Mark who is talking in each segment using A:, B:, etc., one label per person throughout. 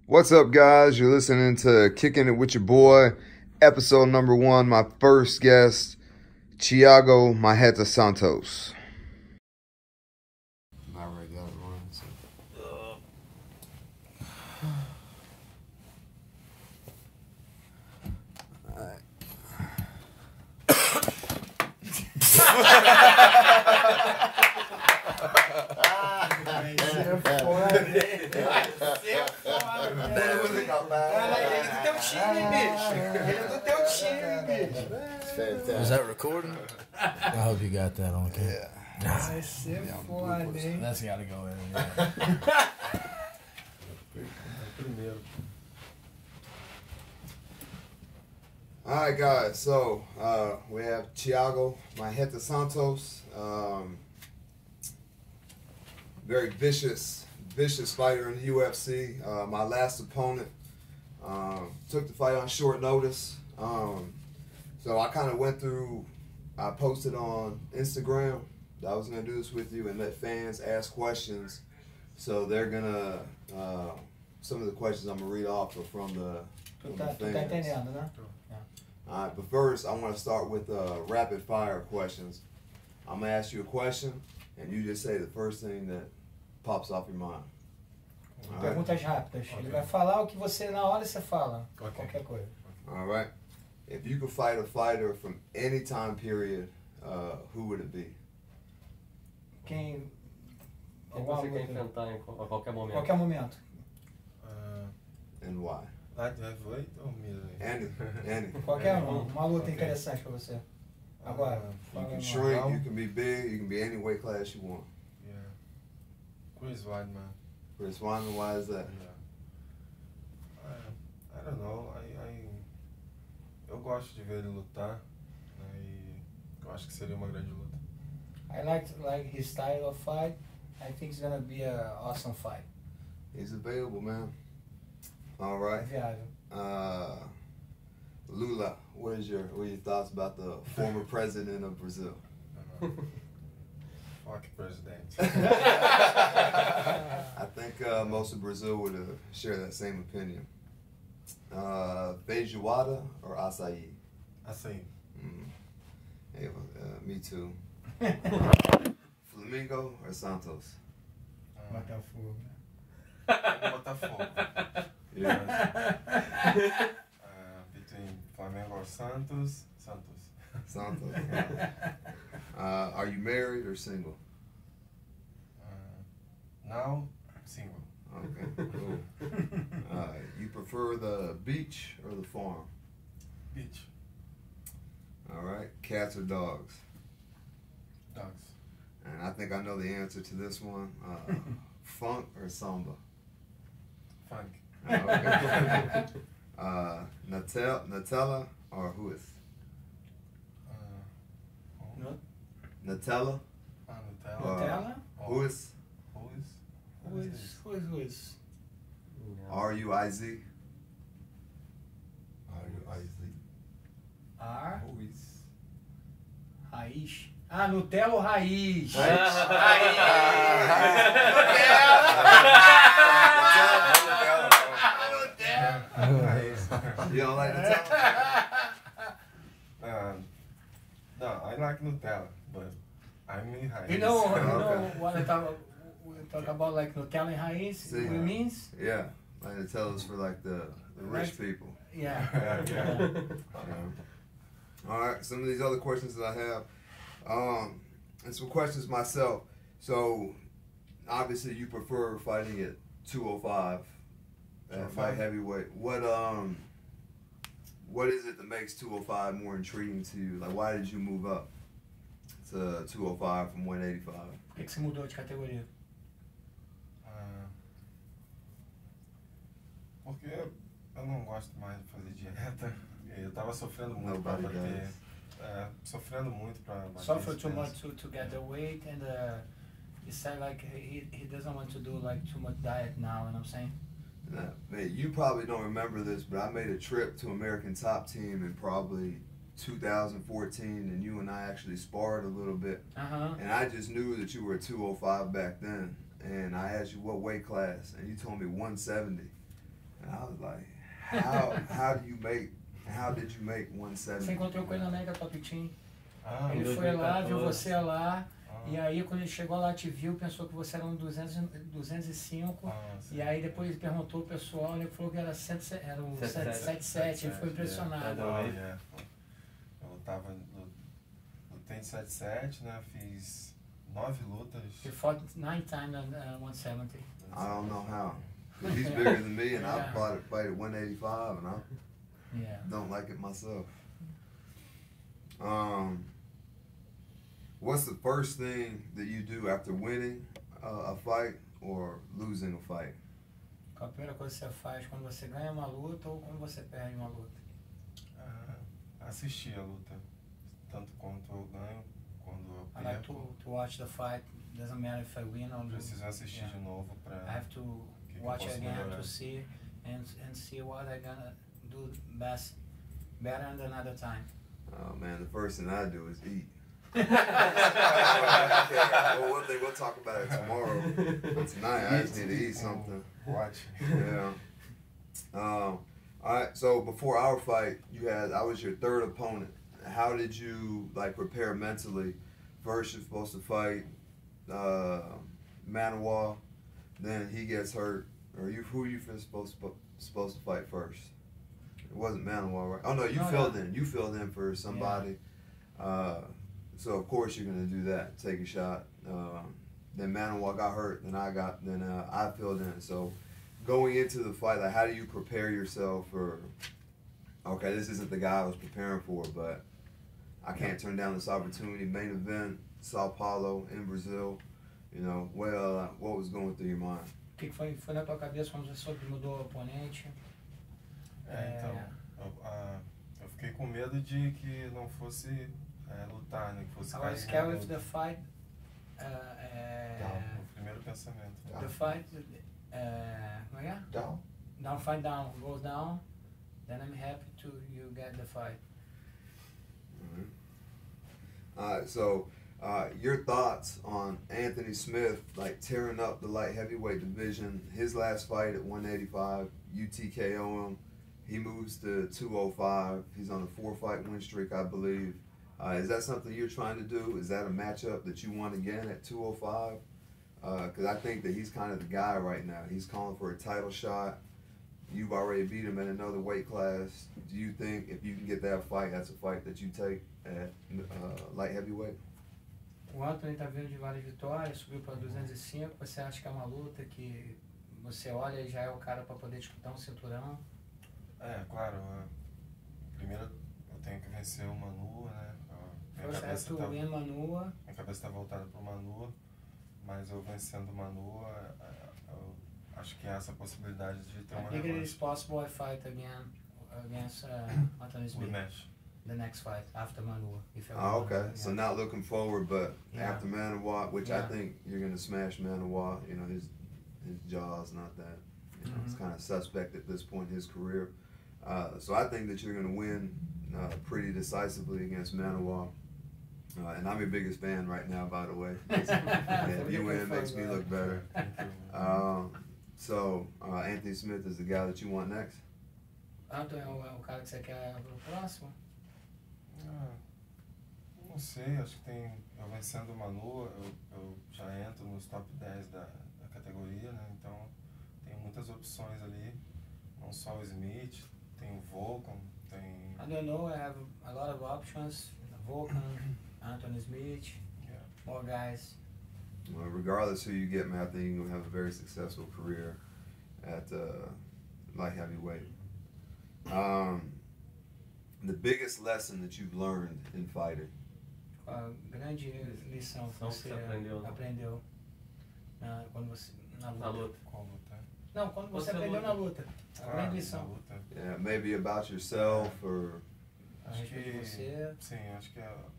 A: What's up, guys? You're listening to Kicking It With Your Boy, episode number 1. My first guest, Thiago Santos. Not ready, got it wrong. So.
B: Is that recording? I hope you got that on camera.
C: Vai ser foda, hein?
B: That's gotta go in.
C: Primeiro.
A: All right, guys. So we have Thiago Santos. Very vicious fighter in the UFC. My last opponent took the fight on short notice. So I kind of went through. I posted on Instagram that I was gonna do this with you and let fans ask questions. So they're gonna. Some of the questions I'm gonna read off are from the fans.
C: Entendendo, né?
A: All right, but first I want to start with rapid fire questions. I'm gonna ask you a question, and you just say the first thing that pops off your mind. All right?
C: Perguntas rápidas. Ele vai falar o que você na hora você fala. Qualquer coisa.
A: All right. If you could fight a fighter from any time period, who would it be?
C: Quem
D: Você quer enfrentar a qualquer momento?
C: Qualquer momento.
A: And why?
E: Light heavyweight ou middleweight?
A: Any.
C: Qualquer uma luta interessante pra você. Agora.
A: You can shrink, you can be big, you can be any weight class you want.
E: Yeah. Chris Weidman.
A: Chris Weidman, why is that?
E: Yeah. I don't know. Eu gosto de ver ele lutar. E eu acho que seria uma grande luta.
C: I like his style of fight. I think it's gonna be an awesome fight.
A: He's available, man. All right.
C: Viável.
A: Lula, what are your thoughts about the former president of Brazil?
E: Fuck president.
A: I think most of Brazil would share that same opinion. Feijoada or açaí?
E: Açaí.
A: Hey, me too. Flamengo or Santos?
C: Botafogo.
E: Botafogo.
A: Yeah.
E: Between Flamengo or Santos?
A: Santos. Are you married or single?
E: Now, single.
A: Okay, cool. You prefer the beach or the farm?
E: Beach.
A: All right. Cats or dogs?
E: Dogs.
A: And I think I know the answer to this one. Funk or samba?
E: Funk.
A: Okay. Nutella or Huis? Nutella?
E: Nutella.
C: Nutella?
A: Huis?
C: Who is?
A: R-U-I-Z?
C: R.
A: Huis.
C: Raiz. Nutella ou raiz?
A: You don't like Nutella?
E: No, I like Nutella, but I mean Raiz.
C: You know
A: Okay.
C: what I talk about, like Nutella and raiz?
A: See.
C: It means?
A: Yeah. Like Nutella's for like the rich people.
C: Yeah.
A: All right, some of these other questions that I have, and some questions myself. So, obviously, you prefer fighting at 205, fight heavyweight. What is it that makes 205 more intriguing to you? Like, why did you move up to 205 from 185?
C: Por que você mudou de categoria?
E: Porque eu não gosto mais de fazer dieta. Eu tava sofrendo muito pra
A: Nobody
E: bater.
A: does.
E: Sofrendo muito pra bater.
C: Suffer too
E: esse
C: much
E: peso.
C: to get the weight, and he said like he doesn't want to do like too much diet now. You know what I'm saying?
A: Man, you probably don't remember this, but I made a trip to American Top Team in probably 2014, and you and I actually sparred a little bit. And I just knew that you were 205 back then. And I asked you what weight class, and you told me 170. And I was like, how did you make 170?
C: Você encontrou com ele na Mega Top Team.
E: Ah,
C: Ele foi lá, viu
D: 2014.
C: você lá, e aí quando ele chegou lá, te viu, pensou que você era um 205,
E: sim.
C: e aí depois ele perguntou o pessoal, ele falou que era, era um 777, ele ficou impressionado.
E: Eu lutei em 77, né, fiz 9 lutas.
C: He fought 9 times on 170.
A: I don't know how. 'Cause he's bigger than me, and I fight at 185, and I don't like it myself. What's the first thing that you do after winning a fight or losing a fight?
C: Qual a primeira coisa que você faz quando você ganha uma luta ou quando você perde uma luta?
E: Assistir a luta, tanto quanto eu ganho, quando eu
C: I like
E: perco.
C: to watch the fight. Doesn't matter if I win or lose.
E: Preciso assistir de novo para.
C: I have to watch again to see and see what I gonna do better than another time.
A: Oh man, the first thing I do is eat. Well, one thing we'll talk about it tomorrow. But tonight I just need to eat something.
E: Watch.
A: Yeah. All right. So before our fight, I was your third opponent. How did you prepare mentally? First, you're supposed to fight Manawa, then he gets hurt. Or who you supposed to fight first? It wasn't Manawa, right? Oh no, you filled in. You filled in for somebody. So of course you're gonna do that. Take a shot. Then Manawa got hurt. Then I filled in. So going into the fight, how do you prepare yourself for? Okay, this isn't the guy I was preparing for, but I can't turn down this opportunity. Main event, Sao Paulo in Brazil. What was going through your mind?
C: O que foi na tua cabeça quando você soube que mudou o oponente?
E: Eu fiquei com medo de que não fosse lutar, né? Que fosse
C: I
E: cair.
C: was scared with the fight.
E: O primeiro pensamento.
C: The fight.
A: Down.
C: Now fight down goes down. Then I'm happy you get the fight.
A: So your thoughts on Anthony Smith tearing up the light heavyweight division? His last fight at 185, you TKO him. He moves to 205. He's on a 4-fight win streak, I believe. Is that something you're trying to do? Is that a matchup that you want again at 205? Because I think that he's kind of the guy right now. He's calling for a title shot. You've already beat him in another weight class. Do you think if you can get that fight, that's a fight that you take at light heavyweight?
C: O Anthony está vindo de várias vitórias, subiu para 205. Você acha que é uma luta que você olha e já é o cara para poder disputar um cinturão?
E: Claro. Primeiro eu tenho que vencer o Manu, né? Minha cabeça está voltada para o Manu, mas eu vencendo o Manu, eu acho que há essa possibilidade de ter uma
C: revanche. I think it is possible I fight again against Anthony Smith.
E: Rematch.
C: The next fight after Manu.
A: Okay. So not looking forward, but after Manawa, which I think you're gonna smash Manawa. His jaw's not that. It's kind of suspect at this point in his career. So I think that you're gonna win pretty decisively against Manawa. And I'm your biggest fan right now, by the way. If you win, it makes me look better. So Anthony Smith is the guy that you want next?
C: Anthony é o cara que você quer pro próximo?
E: Não sei, acho que eu vencendo o Manu, eu já entro nos top 10 da categoria, né? Então tem muitas opções ali, não só o Smith, tem o Volkan, tem...
C: I don't know, I have a lot of options. Volkan, Anthony Smith, more guys.
A: Well, regardless who you get, man, I think you're going to have a very successful career at light heavyweight. The biggest lesson that you've learned in fighting?
C: A grande lição que você aprendeu quando você na luta.
E: Qual luta?
C: Não, quando você aprendeu na luta. A grande lição.
A: Yeah, maybe about yourself or.
E: Acho que sim, acho que o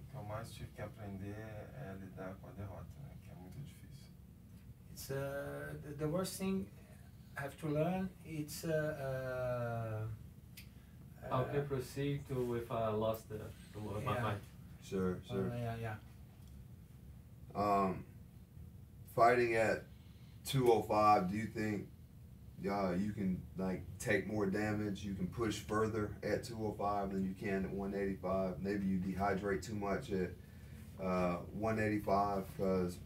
E: que eu mais tive que aprender é lidar com a derrota, né? Que é muito difícil.
C: It's the worst thing I have to learn. It's
D: how can I proceed if I lost my fight?
A: Sure.
C: Yeah.
A: Fighting at 205, do you think you can like take more damage. You can push further at 205 than you can at 185. Maybe you dehydrate too much at 185 because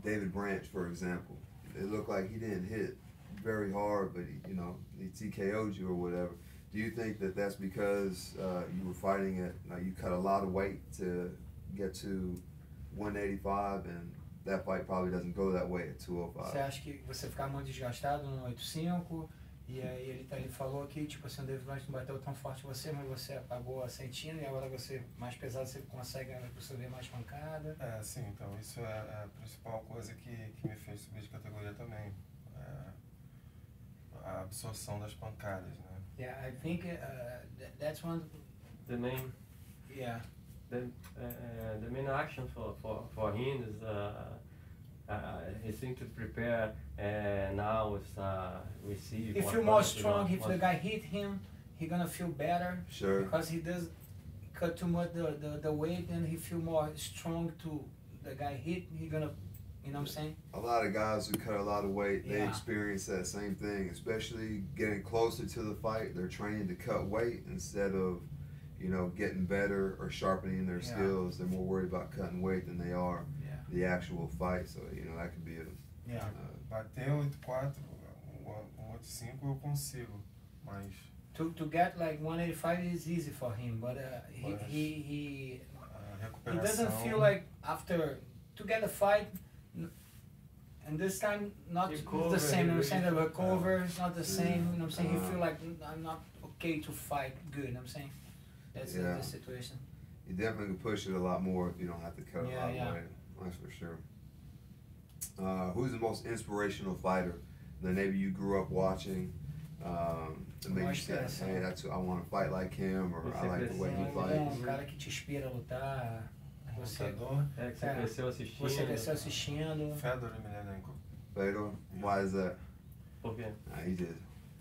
A: David Branch, for example, it looked like he didn't hit very hard, but he TKO'd you or whatever. Do you think that that's because you were fighting at, you cut a lot of weight to get to 185 and that fight probably doesn't go that way at 205?
C: Você acha que você ficar muito desgastado no 85 e aí ele falou que tipo assim, o David Branch não bateu tão forte você, mas você acabou sentindo e agora você mais pesado você consegue absorver mais pancada?
E: Sim, então isso é a principal coisa que me fez subir de categoria também. A absorção das pancadas, né?
C: Yeah, I think that's one.
D: The main.
C: Yeah.
D: The main action for him is he seems to prepare now is receive.
C: He feel more strong. If the guy hit him, he gonna feel better.
A: Sure.
C: Because he does cut too much the weight, and he feel more strong to the guy hit. He gonna, you know what I'm saying?
A: A lot of guys who cut a lot of weight, they
C: Yeah.
A: experience that same thing, especially getting closer to the fight. They're training to cut weight instead of, getting better or sharpening their skills. They're more worried about cutting weight than they are the actual fight. So, that could be
E: Bater 8.4, 1.85 eu consigo, mas...
C: To get like 185 is easy for him, but he doesn't feel like after to get a fight, and this time not the same. You know what I'm saying? The recover is not the same. You know what I'm saying? He feel like I'm not okay to fight good. You know what I'm saying? That's the situation.
A: You definitely can push it a lot more if you don't have to cut a lot of weight. That's for sure. Who's the most inspirational fighter that maybe you grew up watching? To make you say, hey, that's I want to fight like him, or I like the way he fights.
C: Cara que te inspira a lutar. Você
D: cresceu assistindo.
C: Você cresceu assistindo.
E: Fedor Emelianenko.
A: Fedor? Why is that?
D: Por quê?
A: He did.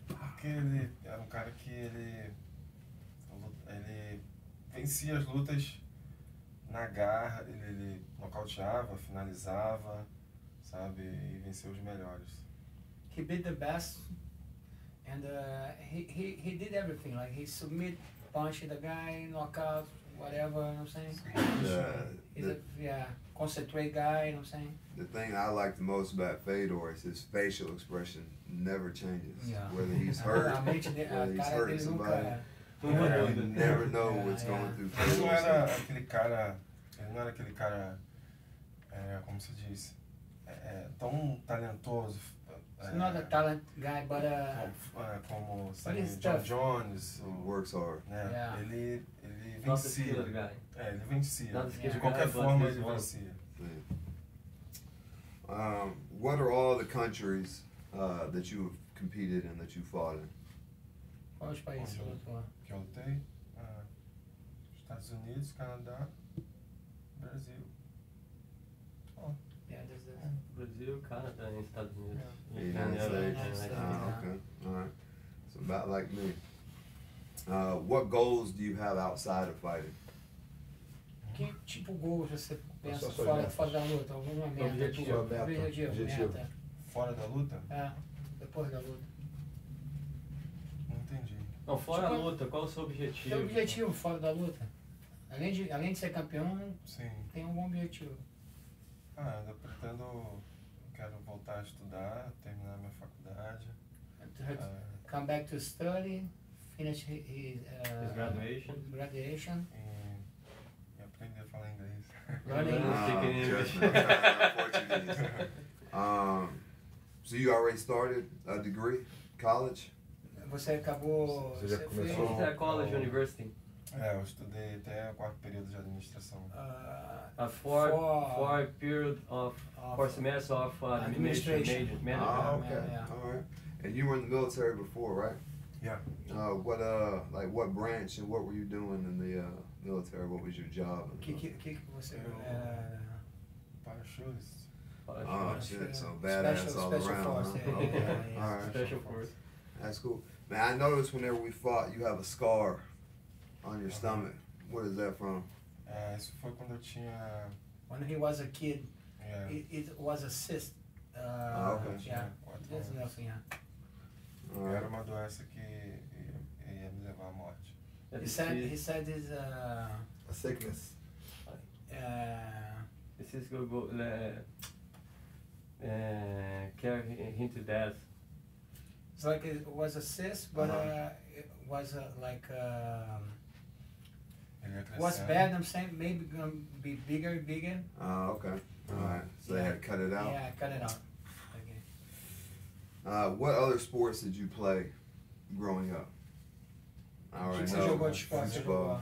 E: Porque ele era um cara que ele vencia as lutas na garra, ele nocauteava, finalizava, sabe, e venceu os melhores.
C: He beat the best, and he did everything. Like he submit, punch the guy, knockout, whatever. You know what I'm saying? He's a concentrate guy. You know what I'm saying?
A: The thing I like the most about Fedor is his facial expression never changes.
C: Yeah.
A: Whether he's hurt, whether he's hurting somebody, you never know what's going through.
E: Ele não era aquele cara, como se diz, tão talentoso.
C: He's not a talent guy, but
E: como John Jones.
A: He works hard.
E: Ele vencia. Ele vencia. De qualquer
D: guy,
E: forma ele vencia.
A: What are all the countries that you have competed in, that you fought in?
C: Quais países você lutou?
E: Que eu lutei? Estados Unidos, Canadá, Brasil.
D: Brazil, Canada, and Estados Unidos.
A: United States. Okay, all right. So about like me. What goals do you have outside of fighting?
C: Que tipo gols você pensa fora da luta? Alguma meta?
B: Objetivo.
C: Meta.
E: Fora da luta?
C: Depois da luta.
E: Não entendi.
D: Não, fora a luta, qual é o seu objetivo?
C: Seu objetivo fora da luta? Além de ser campeão,
E: sim,
C: tem algum objetivo?
E: Eu quero voltar a estudar, terminar minha faculdade.
C: Come back to study, finish his graduation.
E: E aprender a falar inglês.
A: So you already started a degree, college?
C: Você acabou...
B: Você já começou?
D: Você é college, university?
E: Eu estudei até o 4º período de administração.
D: Four period of 4 semesters of administration.
A: Okay, all right. And you were in the military before, right?
E: Yeah.
A: What branch and what were you doing in the military? What was your job?
C: Que você...
E: Parachutist.
A: Oh shit! So badass all around.
C: Force,
A: Okay. All right.
D: Special force.
A: That's cool. Man, I noticed whenever we fought, you have a scar on your stomach. What is that from?
E: Isso foi quando eu tinha...
C: When he was a kid,
E: Yeah.
C: it was a cyst
A: Okay.
C: Yeah, there's nothing. Yeah.
E: Era uma doença que ia me levar à morte.
C: He said it's
A: A sickness.
D: This is go carry him to death.
C: It's like it was a cyst, but it was was bad. I'm saying maybe gonna be bigger.
A: Oh, okay. All right. So they had to cut it out.
C: Yeah, cut it out. Okay.
A: What other sports did you play growing up? I already
C: Você
A: know.
C: jogou de esporte?
A: Futebol.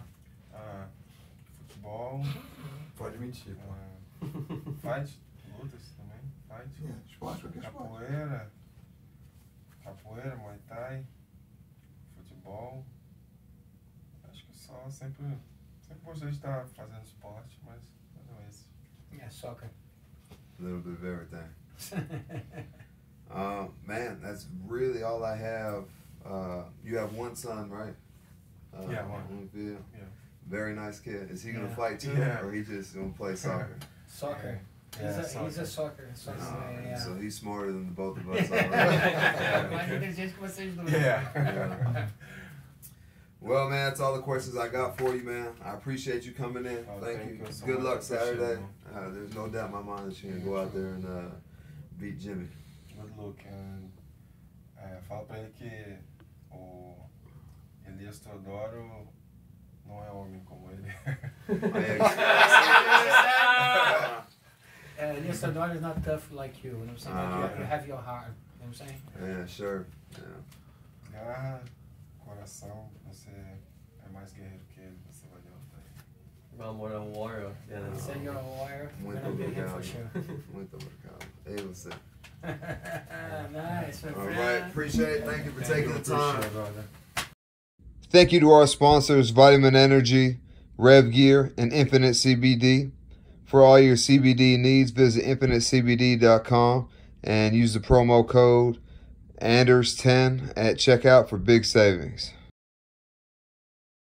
E: Futebol.
F: Pode mentir, pô.
E: Fight, lutas também. Fight.
F: Esporte, qualquer esporte.
E: Capoeira, Muay Thai, futebol. Acho que só sempre gostei de estar fazendo esporte, mas não é esse.
C: Yeah, soccer.
A: A little bit of everything. Man, that's really all I have. You have one son, right?
E: Yeah, one.
A: Yeah. Very nice kid. Is he gonna
C: Yeah.
A: fight too, or he just gonna play soccer?
C: Soccer.
E: Yeah,
C: He's a soccer. Yeah.
A: So he's smarter than the both of us.
C: Mais inteligente que vocês dois.
A: Yeah. Well, man, that's all the questions I got for you, man. I appreciate you coming in. Thank you.
E: So
A: Good
E: much.
A: luck Saturday. There's no doubt in my mind that you're gonna go out there and beat Jimmy.
E: Good luck. And fala pra ele que o Elias Teodoro não é homem como ele.
C: Elias Teodoro is not tough like you. You know what I'm saying? You have your heart. You know what I'm saying?
A: Yeah, sure. Yeah.
E: Garra, coração, você é mais guerreiro que ele, você vai derrotar ele.
D: Well, more than warrior. Yeah,
C: He said you're a warrior. You're
A: Muito
C: gonna beat him for
A: obrigado.
C: sure.
A: Muito obrigado. Aí você.
C: Nice, my
A: All
C: friend.
A: right, appreciate it. Thank you for taking the time.
E: Appreciate it, brother.
A: Thank you to our sponsors, Vitamin Energy, Rev Gear, and Infinite CBD. For all your CBD needs, visit infinitecbd.com and use the promo code Anders10 at checkout for big savings.